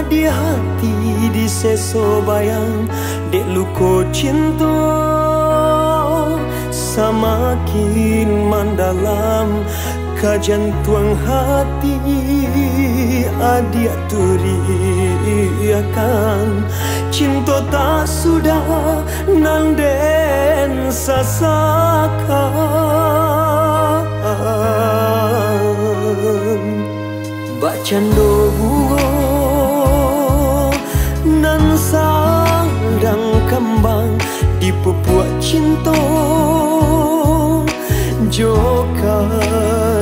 di hati di seso bayang dek luko cinta semakin mendalam ka jantung hati adia turiakan cinta tak sudah nanden sasakan bacando bungo nan sadang kembang di pupuak cinta joka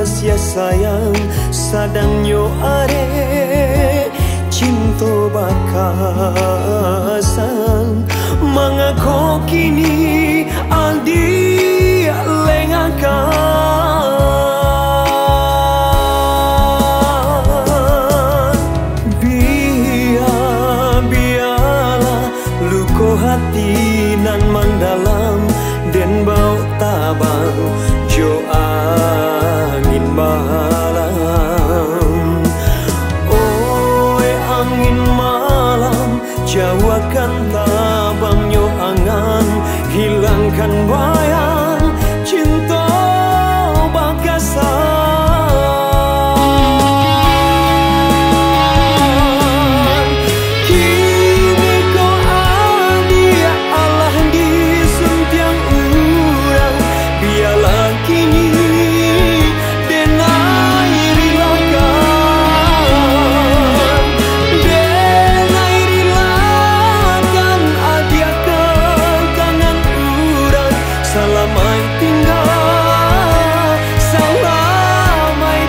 sia sayang sadang nyo are cinta bakasan mangako kini aldi lengakan biarlah luko hati nan mendalam den bau tabang jo angin malam oi angin malam jauhkan tabangnya angan hilangkan bayang cinta bakasan kini kau adia Allah di sentiang urang biarlah kini salamai tinggal, salamai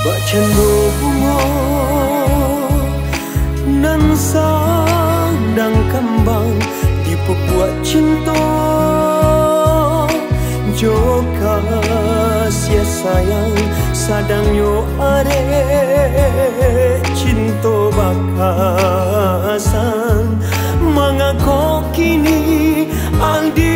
bacando bungo nan sadang kembang di pupuak cinta joka sia sayang sadang yo are cinta bakasan mangako kini aldi